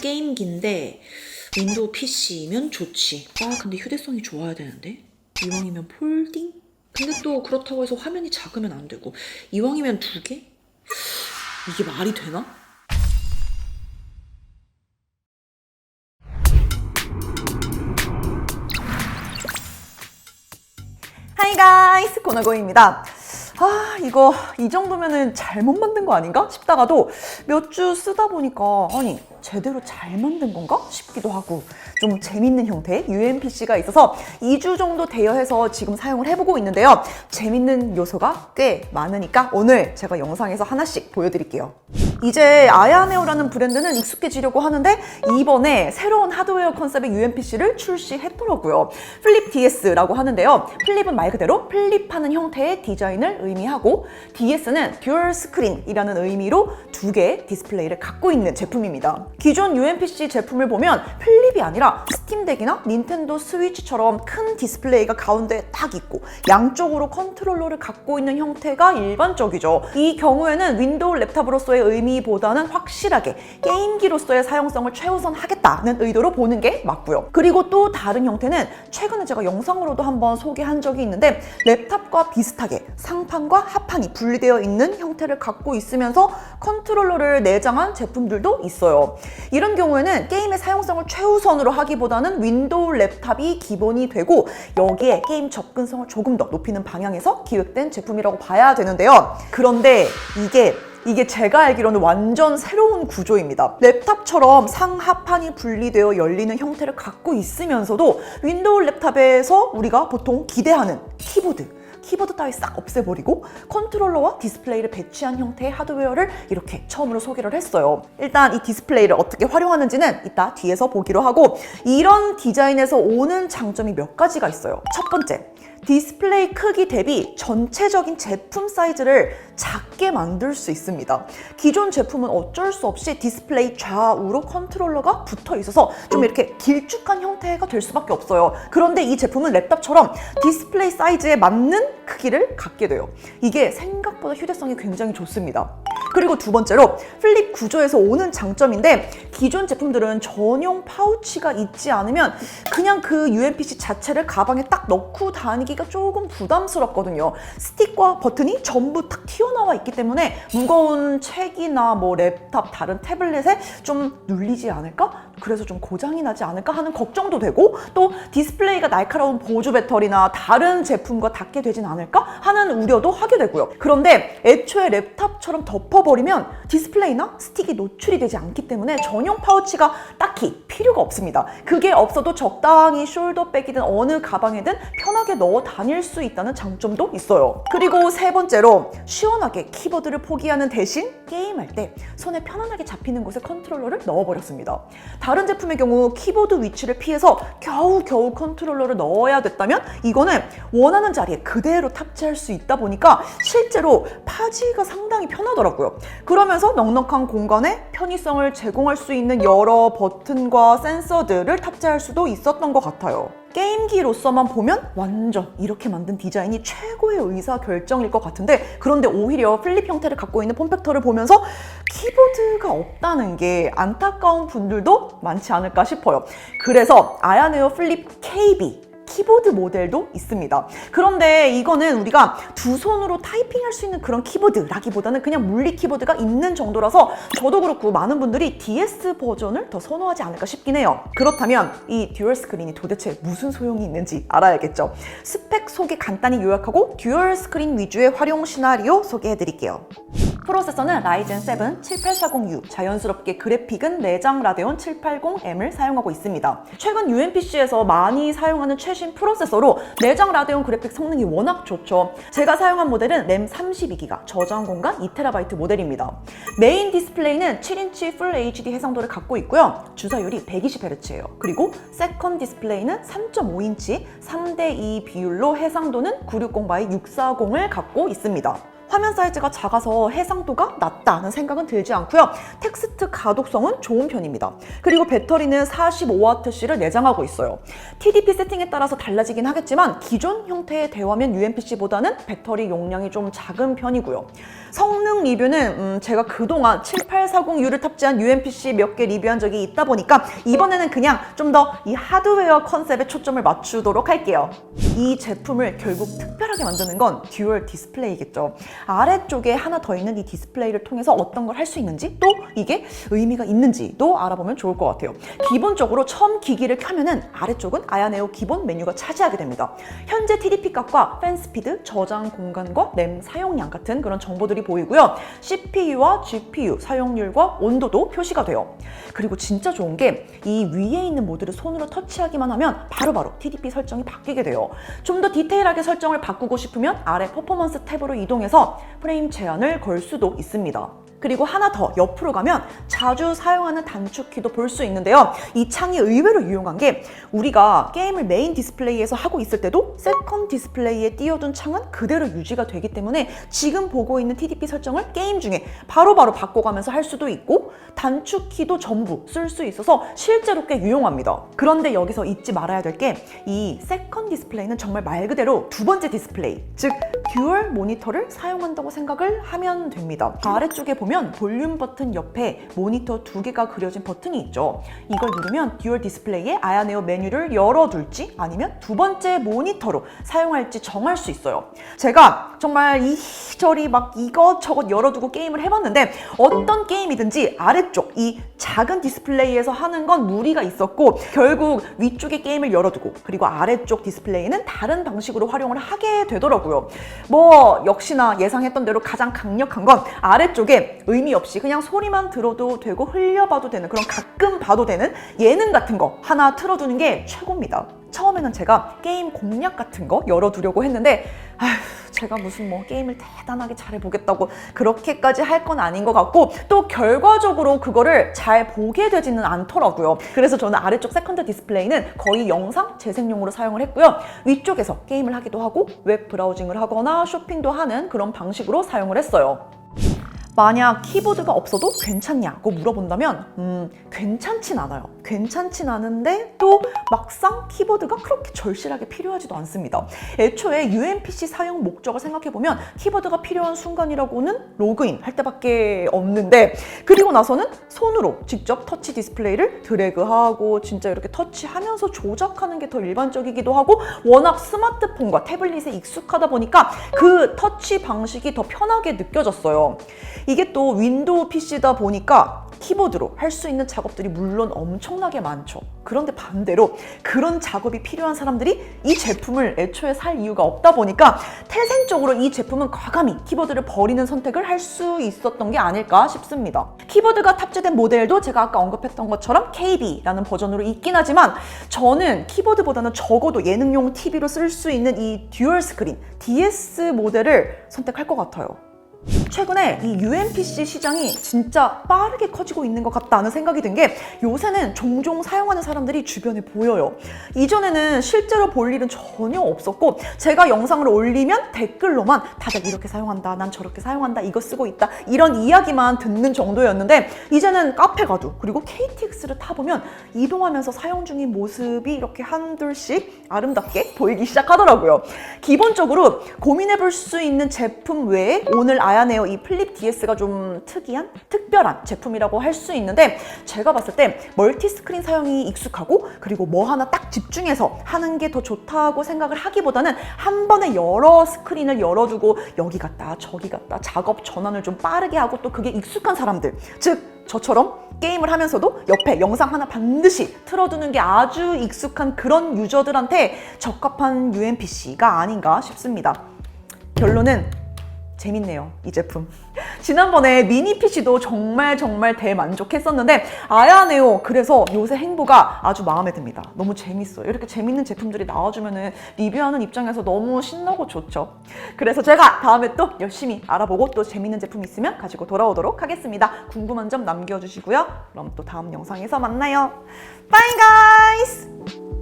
게임기인데 윈도우 PC면 좋지. 근데 휴대성이 좋아야 되는데? 이왕이면 폴딩? 근데 또 그렇다고 해서 화면이 작으면 안 되고, 이왕이면 2개? 이게 말이 되나? 하이 가이스, 코너고입니다. 이거 이 정도면은 잘못 만든 거 아닌가 싶다가도 몇 주 쓰다 보니까 아니 제대로 잘 만든 건가 싶기도 하고 좀 재밌는 형태의 UMPC가 있어서 2주 정도 대여해서 지금 사용을 해보고 있는데요. 재밌는 요소가 꽤 많으니까 오늘 제가 영상에서 하나씩 보여드릴게요. 이제 아야네오라는 브랜드는 익숙해지려고 하는데 이번에 새로운 하드웨어 컨셉의 UMPC를 출시했더라고요. 플립 DS라고 하는데요. 플립은 말 그대로 플립하는 형태의 디자인을 의미하고 DS는 듀얼 스크린이라는 의미로 2개의 디스플레이를 갖고 있는 제품입니다. 기존 UMPC 제품을 보면 플립이 아니라 스팀덱이나 닌텐도 스위치처럼 큰 디스플레이가 가운데에 딱 있고 양쪽으로 컨트롤러를 갖고 있는 형태가 일반적이죠. 이 경우에는 윈도우 랩탑으로서의 의미보다는 확실하게 게임기로서의 사용성을 최우선하겠다는 의도로 보는 게 맞고요. 그리고 또 다른 형태는 최근에 제가 영상으로도 한번 소개한 적이 있는데 랩탑과 비슷하게 상판과 하판이 분리되어 있는 형태를 갖고 있으면서 컨트롤러를 내장한 제품들도 있어요. 이런 경우에는 게임의 사용성을 최우선으로 하기보다는 윈도우 랩탑이 기본이 되고 여기에 게임 접근성을 조금 더 높이는 방향에서 기획된 제품이라고 봐야 되는데요. 그런데 이게 제가 알기로는 완전 새로운 구조입니다. 랩탑처럼 상하판이 분리되어 열리는 형태를 갖고 있으면서도 윈도우 랩탑에서 우리가 보통 기대하는 키보드 따위 싹 없애버리고 컨트롤러와 디스플레이를 배치한 형태의 하드웨어를 이렇게 처음으로 소개를 했어요. 일단 이 디스플레이를 어떻게 활용하는지는 이따 뒤에서 보기로 하고, 이런 디자인에서 오는 장점이 몇 가지가 있어요. 첫 번째, 디스플레이 크기 대비 전체적인 제품 사이즈를 작게 만들 수 있습니다. 기존 제품은 어쩔 수 없이 디스플레이 좌우로 컨트롤러가 붙어 있어서 좀 이렇게 길쭉한 형태가 될 수밖에 없어요. 그런데 이 제품은 랩탑처럼 디스플레이 사이즈에 맞는 크기를 갖게 돼요. 이게 생각보다 휴대성이 굉장히 좋습니다. 그리고 두 번째로 플립 구조에서 오는 장점인데, 기존 제품들은 전용 파우치가 있지 않으면 그냥 그 UMPC 자체를 가방에 딱 넣고 다니기가 조금 부담스럽거든요. 스틱과 버튼이 전부 딱 튀어나와 있기 때문에 무거운 책이나 랩탑, 다른 태블릿에 좀 눌리지 않을까? 그래서 좀 고장이 나지 않을까 하는 걱정도 되고, 또 디스플레이가 날카로운 보조 배터리나 다른 제품과 닿게 되진 않을까 하는 우려도 하게 되고요. 그런데 애초에 랩탑처럼 덮어버리면 디스플레이나 스틱이 노출이 되지 않기 때문에 전용 파우치가 딱히 필요가 없습니다. 그게 없어도 적당히 숄더백이든 어느 가방에든 편하게 넣어 다닐 수 있다는 장점도 있어요. 그리고 세 번째로 시원하게 키보드를 포기하는 대신 게임할 때 손에 편안하게 잡히는 곳에 컨트롤러를 넣어버렸습니다. 다른 제품의 경우 키보드 위치를 피해서 겨우겨우 컨트롤러를 넣어야 됐다면 이거는 원하는 자리에 그대로 탑재할 수 있다 보니까 실제로 파지가 상당히 편하더라고요. 그러면서 넉넉한 공간에 편의성을 제공할 수 있는 여러 버튼과 센서들을 탑재할 수도 있었던 것 같아요. 게임기로서만 보면 완전 이렇게 만든 디자인이 최고의 의사결정일 것 같은데, 그런데 오히려 플립 형태를 갖고 있는 폼팩터를 보면서 키보드가 없다는 게 안타까운 분들도 많지 않을까 싶어요. 그래서 아야네오 플립 KB 키보드 모델도 있습니다. 그런데 이거는 우리가 두 손으로 타이핑할 수 있는 그런 키보드라기보다는 그냥 물리 키보드가 있는 정도라서 저도 그렇고 많은 분들이 DS 버전을 더 선호하지 않을까 싶긴 해요. 그렇다면 이 듀얼 스크린이 도대체 무슨 소용이 있는지 알아야겠죠. 스펙 소개 간단히 요약하고 듀얼 스크린 위주의 활용 시나리오 소개해드릴게요. 프로세서는 라이젠 7 7840U, 자연스럽게 그래픽은 내장 라데온 780M을 사용하고 있습니다. 최근 UMPC에서 많이 사용하는 최신 프로세서로 내장 라데온 그래픽 성능이 워낙 좋죠. 제가 사용한 모델은 램 32기가, 저장 공간 2TB 모델입니다. 메인 디스플레이는 7인치 풀 HD 해상도를 갖고 있고요. 주사율이 120Hz예요. 그리고 세컨 디스플레이는 3.5인치 3:2 비율로 해상도는 960 x 640을 갖고 있습니다. 화면 사이즈가 작아서 해상도가 낮다는 생각은 들지 않고요. 텍스트 가독성은 좋은 편입니다. 그리고 배터리는 45Wc를 내장하고 있어요. TDP 세팅에 따라서 달라지긴 하겠지만 기존 형태의 대화면 UMPC보다는 배터리 용량이 좀 작은 편이고요. 성능 리뷰는 제가 그동안 7840U를 탑재한 UMPC 몇 개 리뷰한 적이 있다 보니까 이번에는 그냥 좀 더 이 하드웨어 컨셉에 초점을 맞추도록 할게요. 이 제품을 결국 특별하게 만드는 건 듀얼 디스플레이겠죠. 아래쪽에 하나 더 있는 이 디스플레이를 통해서 어떤 걸 할 수 있는지 또 이게 의미가 있는지도 알아보면 좋을 것 같아요. 기본적으로 처음 기기를 켜면은 아래쪽은 아야네오 기본 메뉴가 차지하게 됩니다. 현재 TDP 값과 팬 스피드, 저장 공간과 램 사용량 같은 그런 정보들이 보이고요. CPU와 GPU 사용률과 온도도 표시가 돼요. 그리고 진짜 좋은 게 이 위에 있는 모드를 손으로 터치하기만 하면 바로바로 TDP 설정이 바뀌게 돼요. 좀 더 디테일하게 설정을 바꾸고 싶으면 아래 퍼포먼스 탭으로 이동해서 프레임 제한을 걸 수도 있습니다. 그리고 하나 더 옆으로 가면 자주 사용하는 단축키도 볼 수 있는데요. 이 창이 의외로 유용한 게 우리가 게임을 메인 디스플레이에서 하고 있을 때도 세컨 디스플레이에 띄워둔 창은 그대로 유지가 되기 때문에 지금 보고 있는 TDP 설정을 게임 중에 바로바로 바꿔가면서 할 수도 있고 단축키도 전부 쓸 수 있어서 실제로 꽤 유용합니다. 그런데 여기서 잊지 말아야 될 게 이 세컨 디스플레이는 정말 말 그대로 두 번째 디스플레이, 즉 듀얼 모니터를 사용한다고 생각을 하면 됩니다. 아래쪽에 보면 볼륨 버튼 옆에 모니터 두 개가 그려진 버튼이 있죠. 이걸 누르면 듀얼 디스플레이에 아야네오 메뉴를 열어둘지 아니면 두 번째 모니터로 사용할지 정할 수 있어요. 제가 정말 이리저리 막 이것저것 열어두고 게임을 해봤는데 어떤 게임이든지 아래쪽 이 작은 디스플레이에서 하는 건 무리가 있었고 결국 위쪽에 게임을 열어두고 그리고 아래쪽 디스플레이는 다른 방식으로 활용을 하게 되더라고요. 뭐 역시나 예상했던 대로 가장 강력한 건 아래쪽에 의미 없이 그냥 소리만 들어도 되고 흘려봐도 되는 그런 가끔 봐도 되는 예능 같은 거 하나 틀어두는 게 최고입니다. 처음에는 제가 게임 공략 같은 거 열어두려고 했는데 제가 무슨 뭐 게임을 대단하게 잘해보겠다고 그렇게까지 할 건 아닌 것 같고 또 결과적으로 그거를 잘 보게 되지는 않더라고요. 그래서 저는 아래쪽 세컨드 디스플레이는 거의 영상 재생용으로 사용을 했고요. 위쪽에서 게임을 하기도 하고 웹 브라우징을 하거나 쇼핑도 하는 그런 방식으로 사용을 했어요. 만약 키보드가 없어도 괜찮냐고 물어본다면 괜찮진 않아요. 괜찮진 않은데 또 막상 키보드가 그렇게 절실하게 필요하지도 않습니다. 애초에 UMPC 사용 목적을 생각해보면 키보드가 필요한 순간이라고는 로그인 할 때밖에 없는데 그리고 나서는 손으로 직접 터치 디스플레이를 드래그하고 진짜 이렇게 터치하면서 조작하는 게 더 일반적이기도 하고 워낙 스마트폰과 태블릿에 익숙하다 보니까 그 터치 방식이 더 편하게 느껴졌어요. 이게 또 윈도우 PC다 보니까 키보드로 할 수 있는 작업들이 물론 엄청나게 많죠. 그런데 반대로 그런 작업이 필요한 사람들이 이 제품을 애초에 살 이유가 없다 보니까 태생적으로 이 제품은 과감히 키보드를 버리는 선택을 할 수 있었던 게 아닐까 싶습니다. 키보드가 탑재된 모델도 제가 아까 언급했던 것처럼 KB라는 버전으로 있긴 하지만 저는 키보드보다는 적어도 예능용 TV로 쓸 수 있는 이 듀얼 스크린 DS 모델을 선택할 것 같아요. 최근에 이 UMPC 시장이 진짜 빠르게 커지고 있는 것 같다는 생각이 든 게 요새는 종종 사용하는 사람들이 주변에 보여요. 이전에는 실제로 볼 일은 전혀 없었고 제가 영상을 올리면 댓글로만 다들 이렇게 사용한다, 난 저렇게 사용한다, 이거 쓰고 있다 이런 이야기만 듣는 정도였는데 이제는 카페 가도 그리고 KTX를 타보면 이동하면서 사용 중인 모습이 이렇게 한둘씩 아름답게 보이기 시작하더라고요. 기본적으로 고민해볼 수 있는 제품 외에 오늘 아야네오 이 플립 DS가 좀 특이한, 특별한 제품이라고 할 수 있는데 제가 봤을 때 멀티 스크린 사용이 익숙하고 그리고 뭐 하나 딱 집중해서 하는 게 더 좋다고 생각을 하기보다는 한 번에 여러 스크린을 열어두고 여기 갔다 저기 갔다 작업 전환을 좀 빠르게 하고 또 그게 익숙한 사람들, 즉 저처럼 게임을 하면서도 옆에 영상 하나 반드시 틀어두는 게 아주 익숙한 그런 유저들한테 적합한 UMPC가 아닌가 싶습니다. 결론은 재밌네요, 이 제품. 지난번에 미니 PC도 정말 대만족했었는데 아야네오 그래서 요새 행보가 아주 마음에 듭니다. 너무 재밌어요. 이렇게 재밌는 제품들이 나와주면 리뷰하는 입장에서 너무 신나고 좋죠. 그래서 제가 다음에 또 열심히 알아보고 또 재밌는 제품 있으면 가지고 돌아오도록 하겠습니다. 궁금한 점 남겨주시고요. 그럼 또 다음 영상에서 만나요. 바이 가이즈!